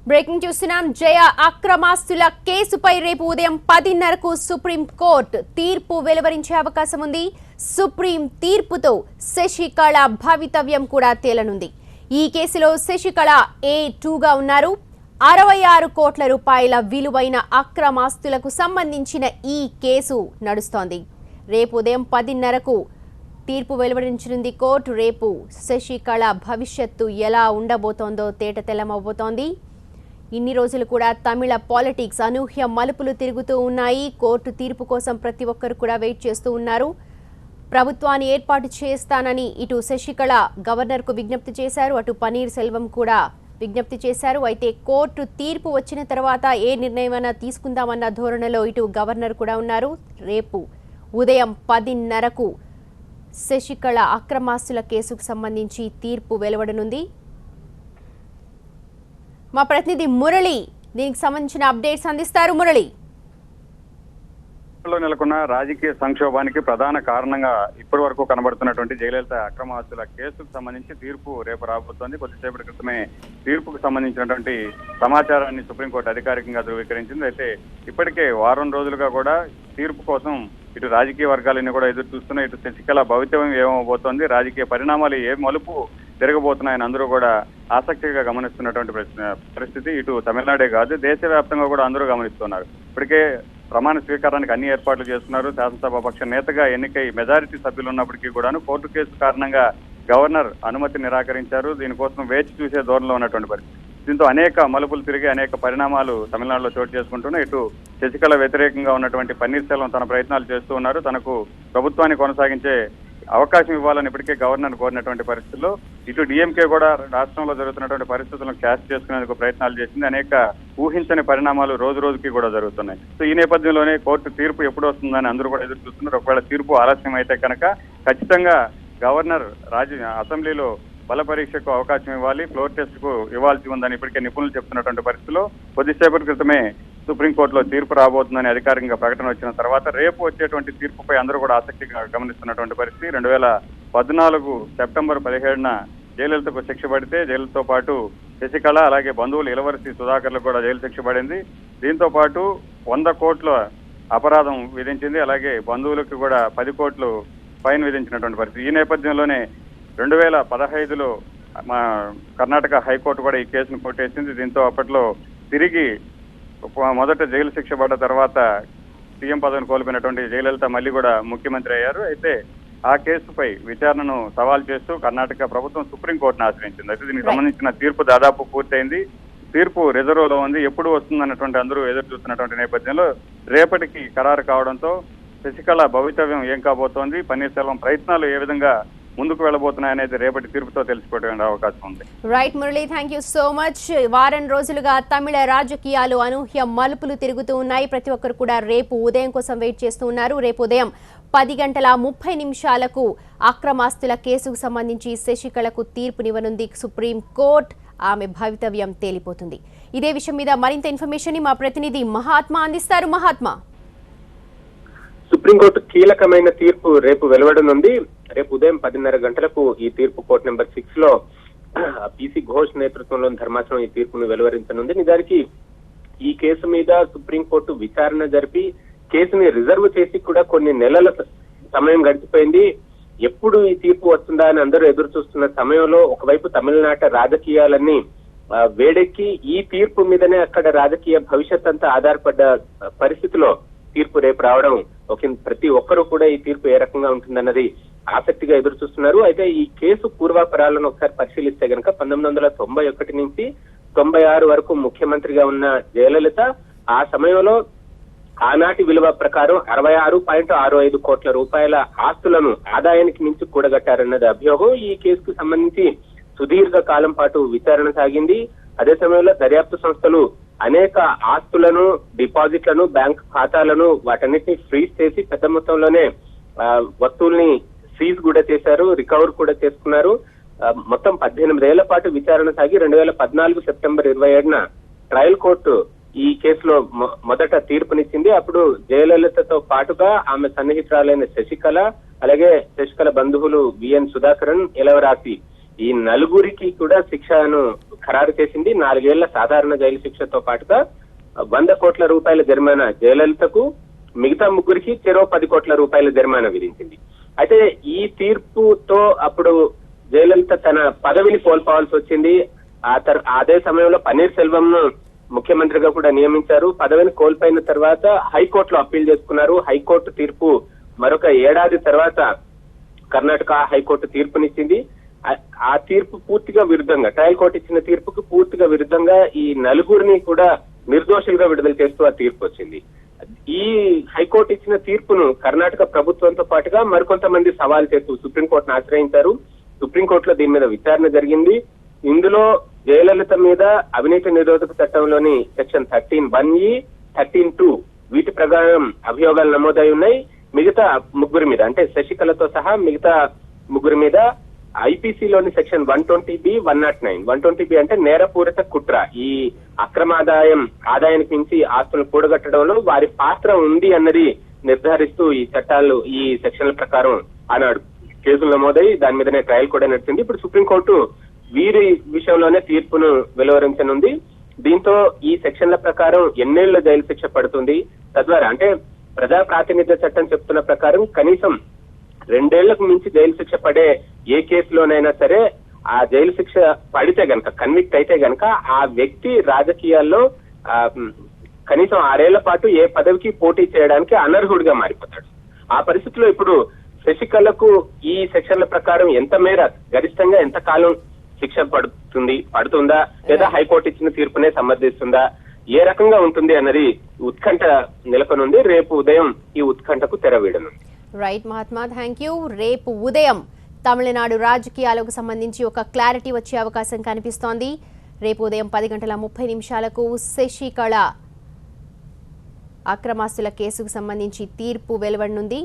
Breaking చూస్తున్నాం. జయ అక్రమాస్తుల కేసుపై రేపు ఉదయం 10:30కు సుప్రీం కోర్టు తీర్పు వెలువరించే అవకాశం ఉంది. సుప్రీం తీర్పుతో శశికళ భవితవ్యం కూడా తేలనుంది. ఈ కేసులో శశికళ A2గా ఉన్నారు. 66 కోట్ల రూపాయల విలువైన అక్రమాస్తులకు సంబంధించిన ఈ కేసు నడుస్తోంది. రేపు ఉదయం 10:30కు తీర్పు వెలువరించనుంది కోర్టు. రేపు శశికళ భవిష్యత్తు ఎలా ఉండబోతోందో తేటతెల్లమవబోతోంది. ఇన్ని రోజులు కూడా తమిళ పాలిటిక్స్ అనూహ్య మలుపులు తిరుగుతూ ఉన్నాయి. కోర్టు తీర్పు కోసం ప్రతి ఒక్కరు కూడా వెయిట్ చేస్తూ ఉన్నారు. ప్రభుత్వాన్ని ఏర్పాటు చేస్తానని ఇటు శశికళ గవర్నర్కు విజ్ఞప్తి చేశారు, అటు పన్నీర్ సెల్వం కూడా విజ్ఞప్తి చేశారు. అయితే కోర్టు తీర్పు వచ్చిన తర్వాత ఏ నిర్ణయమైనా తీసుకుందామన్న ధోరణిలో ఇటు గవర్నర్ కూడా ఉన్నారు. రేపు ఉదయం 10:30కు శశికళ అక్రమాస్తుల కేసుకు సంబంధించి తీర్పు వెలువడనుంది. మా ప్రతినిధి మురళి దీనికి సంబంధించిన అప్డేట్స్ అందిస్తారు. మురళి, నెలకొన్న రాజకీయ సంక్షోభానికి ప్రధాన కారణంగా ఇప్పటి వరకు కనబడుతున్నటువంటి జయలలిత అక్రమాస్తుల కేసుకు సంబంధించి తీర్పు రేపు రాబోతోంది. కొద్దిసేపటి క్రితమే తీర్పుకు సంబంధించినటువంటి సమాచారాన్ని సుప్రీంకోర్టు అధికారికంగా ధృవీకరించింది. అయితే ఇప్పటికే వారం రోజులుగా కూడా తీర్పు కోసం ఇటు రాజకీయ వర్గాలన్నీ కూడా ఎదురు చూస్తున్నాయి. ఇటు శశికళ భవితవ్యం ఏమవబోతోంది, రాజకీయ పరిణామాలు ఏ మలుపు తిరగబోతున్నాయని అందరూ కూడా ఆసక్తిగా గమనిస్తున్నటువంటి పరిస్థితి ఇటు తమిళనాడే కాదు, దేశవ్యాప్తంగా కూడా అందరూ గమనిస్తున్నారు. ఇప్పటికే ప్రమాణ స్వీకారానికి అన్ని ఏర్పాట్లు చేస్తున్నారు. శాసనసభ పక్ష నేతగా ఎన్నికై మెజారిటీ సభ్యులు ఉన్నప్పటికీ కూడాను కోర్టు కేసు కారణంగా గవర్నర్ అనుమతి నిరాకరించారు. దీనికోసం వేచి చూసే ధోరణిలో ఉన్నటువంటి పరిస్థితి. దీంతో అనేక మలుపులు తిరిగి అనేక పరిణామాలు తమిళనాడులో చోటు చేసుకుంటున్నాయి. ఇటు శశికళ వ్యతిరేకంగా ఉన్నటువంటి పన్నీర్ సెల్వం తన ప్రయత్నాలు చేస్తూ ఉన్నారు. తనకు ప్రభుత్వాన్ని కొనసాగించే అవకాశం ఇవ్వాలని ఇప్పటికే గవర్నర్ కోరినటువంటి పరిస్థితుల్లో ఇటు డిఎంకే కూడా రాష్ట్రంలో జరుగుతున్నటువంటి పరిస్థితులను క్యాష్ చేసుకునేందుకు ప్రయత్నాలు చేసింది. అనేక ఊహించని పరిణామాలు రోజు రోజుకి కూడా జరుగుతున్నాయి. సో ఈ నేపథ్యంలోనే కోర్టు తీర్పు ఎప్పుడు వస్తుందని అందరూ కూడా ఎదురు చూస్తున్నారు. ఒకవేళ తీర్పు ఆలస్యం అయితే కనుక ఖచ్చితంగా గవర్నర్ అసెంబ్లీలో బల పరీక్షకు అవకాశం ఇవ్వాలి, ఫ్లోర్ టెస్ట్ కు ఇవ్వాల్సి ఉందని ఇప్పటికే నిపుణులు చెప్తున్నటువంటి పరిస్థితిలో కొద్దిసేపటి క్రితమే సుప్రీంకోర్టులో తీర్పు రాబోతుందని అధికారికంగా ప్రకటన వచ్చిన తర్వాత రేపు వచ్చేటువంటి తీర్పుపై అందరూ కూడా ఆసక్తిగా గమనిస్తున్నటువంటి పరిస్థితి. 2014 సెప్టెంబర్ 17న జయలలితకు శిక్ష పడితే జైలుతో పాటు శశికళ అలాగే బంధువులు ఇలవరసి సుధాకర్లకు కూడా జైలు శిక్ష పడింది. దీంతో పాటు 100 కోట్ల అపరాధం విధించింది. అలాగే బంధువులకు కూడా 10 కోట్లు ఫైన్ విధించినటువంటి పరిస్థితి. ఈ నేపథ్యంలోనే 2015లో మా కర్ణాటక హైకోర్టు కూడా ఈ కేసును కొట్టేసింది. దీంతో అప్పట్లో తిరిగి మొదట జైలు శిక్ష పడ్డ తర్వాత సీఎం పదవిని కోల్పోయినటువంటి జయలలిత మళ్ళీ కూడా ముఖ్యమంత్రి అయ్యారు. అయితే ఆ కేసుపై విచారణను సవాల్ చేస్తూ కర్ణాటక ప్రభుత్వం సుప్రీంకోర్టును ఆశ్రయించింది. అయితే దీనికి సంబంధించిన తీర్పు దాదాపు పూర్తయింది. తీర్పు రిజర్వ్లో ఉంది. ఎప్పుడు వస్తుందన్నటువంటి అందరూ ఎదురు చూస్తున్నటువంటి నేపథ్యంలో రేపటికి ఖరారు కావడంతో శశికళ భవితవ్యం ఏం కాబోతోంది, పన్నీర్ సెల్వం ప్రయత్నాలు ఏ విధంగా ముందుకు వెళ్ళబోతున్నాయనేది రేపటి తీర్పుతో తెలిసిపోవడానికి అవకాశం ఉంది. Right Murali, thank you so much. వారం రోజులుగా తమిళ రాజకీయాలు అనూహ్య మలుపులు తిరుగుతూ ఉన్నాయి. ప్రతి ఒక్కరు కూడా రేపు ఉదయం కోసం వెయిట్ చేస్తూ ఉన్నారు. రేపు ఉదయం 10:30 అక్రమాస్తుల కేసుకు సంబంధించి శశికళకు తీర్పునివ్వనుంది సుప్రీం కోర్టు. ఆమె భవితవ్యం తేలిపోతుంది. ఇదే విషయం మీద మరింత ఇన్ఫర్మేషన్ ని మా ప్రతినిధి మహాత్మా అందిస్తారు. మహాత్మా, సుప్రీంకోర్టు కీలకమైన తీర్పు రేపు వెలువడనుంది. రేపు ఉదయం 10:30 గంటలకు ఈ తీర్పు కోర్టు నెంబర్ 6లో పీసీ ఘోష్ నేతృత్వంలోని ధర్మాసనం ఈ తీర్పును వెలువరించనుంది. నిజానికి ఈ కేసు మీద సుప్రీంకోర్టు విచారణ జరిపి కేసుని రిజర్వ్ చేసి కూడా కొన్ని నెలల సమయం గడిచిపోయింది. ఎప్పుడు ఈ తీర్పు వస్తుందా అని అందరూ ఎదురు చూస్తున్న సమయంలో ఒకవైపు తమిళనాట రాజకీయాలన్నీ వేడెక్కి ఈ తీర్పు మీదనే అక్కడ రాజకీయ భవిష్యత్ అంతా ఆధారపడ్డ పరిస్థితిలో తీర్పు రేపు రావడం ప్రతి ఒక్కరూ కూడా ఈ తీర్పు ఏ రకంగా ఉంటుందన్నది ఆసక్తిగా ఎదురు చూస్తున్నారు. అయితే ఈ కేసు పూర్వాపరాలను ఒకసారి పరిశీలిస్తే గనక 1991 నుంచి 96 వరకు ముఖ్యమంత్రిగా ఉన్న జయలలిత ఆ సమయంలో ఆనాటి విలువ ప్రకారం 66.65 కోట్ల రూపాయల ఆస్తులను ఆదాయానికి మించి కూడగట్టారన్నది అభియోగం. ఈ కేసుకు సంబంధించి సుదీర్ఘ కాలం పాటు విచారణ సాగింది. అదే సమయంలో దర్యాప్తు సంస్థలు అనేక ఆస్తులను, డిపాజిట్లను, బ్యాంక్ ఖాతాలను వాటన్నిటిని ఫ్రీజ్ చేసి పెద్ద మొత్తంలోనే వస్తువుల్ని సీజ్ కూడా చేశారు, రికవర్ కూడా చేసుకున్నారు. మొత్తం 18 ఏళ్ల పాటు విచారణ సాగి 2014 సెప్టెంబర్ 27న ట్రయల్ కోర్టు ఈ కేసులో మొదట తీర్పునిచ్చింది. అప్పుడు జయలలితతో పాటుగా ఆమె సన్నిహితురాలైన శశికళ, అలాగే శశికళ బంధువులు విఎన్ సుధాకరన్, ఇలవరాసి ఈ నలుగురికి కూడా శిక్షను ఖరారు చేసింది. 4 ఏళ్ల సాధారణ జైలు శిక్షతో పాటుగా 100 కోట్ల రూపాయల జరిమానా జయలలితకు, మిగతా ముగ్గురికి చెరో 10 కోట్ల రూపాయల జరిమానా విధించింది. అయితే ఈ తీర్పుతో అప్పుడు జయలలిత తన పదవిని కోల్పోవాల్సి వచ్చింది. అదే సమయంలో పన్నీర్ సెల్వంను ముఖ్యమంత్రిగా కూడా నియమించారు. పదవిని కోల్పోయిన తర్వాత హైకోర్టులో అప్పీల్ చేసుకున్నారు. హైకోర్టు తీర్పు మరొక ఏడాది తర్వాత కర్ణాటక హైకోర్టు తీర్పునిచ్చింది. ఆ తీర్పు పూర్తిగా విరుద్ధంగా, ట్రయల్ కోర్టు ఇచ్చిన తీర్పుకు పూర్తిగా విరుద్ధంగా ఈ నలుగురిని కూడా నిర్దోషులుగా విడుదల చేస్తూ ఆ తీర్పు వచ్చింది. ఈ హైకోర్టు ఇచ్చిన తీర్పును కర్ణాటక ప్రభుత్వంతో పాటుగా మరికొంతమంది సవాల్ చేస్తూ సుప్రీంకోర్టును ఆశ్రయించారు. సుప్రీంకోర్టులో దీని మీద విచారణ జరిగింది. ఇందులో జయలలిత మీద అవినీతి నిరోధక చట్టంలోని సెక్షన్ 13(1)(e), 13(2) వీటి ప్రకారం అభియోగాలు నమోదై ఉన్నాయి. మిగతా ముగ్గురి మీద అంటే శశికళతో సహా మిగతా ముగ్గురి మీద ఐపీసీలోని సెక్షన్ 120B, 109. 120B అంటే నేరపూరిత కుట్ర. ఈ ఆదాయానికి మించి ఆస్తులు కూడగట్టడంలో వారి పాత్ర ఉంది అన్నది నిర్ధారిస్తూ ఈ చట్టాలు, ఈ సెక్షన్ల ప్రకారం ఆనాడు కేసులు నమోదై దాని మీదనే ట్రయల్ కూడా నడిచింది. ఇప్పుడు సుప్రీంకోర్టు వీరి విషయంలోనే తీర్పును వెలువరించనుంది. దీంతో ఈ సెక్షన్ల ప్రకారం ఎన్నేళ్ల జైలు శిక్ష పడుతుంది, తద్వారా అంటే ప్రజా ప్రాతినిధ్య చట్టం చెప్తున్న ప్రకారం కనీసం 2 ఏళ్లకు మించి జైలు శిక్ష పడే ఏ కేసులోనైనా సరే ఆ జైలు శిక్ష పడితే గనక, కన్విక్ట్ అయితే గనక ఆ వ్యక్తి రాజకీయాల్లో కనీసం 6 ఏళ్ల పాటు ఏ పదవికి పోటీ చేయడానికి అనర్హుడిగా మారిపోతాడు. ఆ పరిస్థితిలో ఇప్పుడు శశికళకు ఈ సెక్షన్ల ప్రకారం ఎంత మేర గరిష్టంగా ఎంత కాలం శిక్ష పడుతుందా లేదా హైకోర్టు ఇచ్చిన తీర్పునే సమర్థిస్తుందా, ఏ రకంగా ఉంటుంది అన్నది ఉత్కంఠ నెలకొనుంది. రేపు ఉదయం ఈ ఉత్కంఠకు తెరవీడనుంది. Right Mahatma, thank you. రేపు ఉదయం తమిళనాడు రాజకీయాలకు సంబంధించి ఒక క్లారిటీ వచ్చే అవకాశం కనిపిస్తోంది. రేపు ఉదయం 10:30 శశికళ అక్రమాస్తుల కేసుకు సంబంధించి తీర్పు వెలువడనుంది.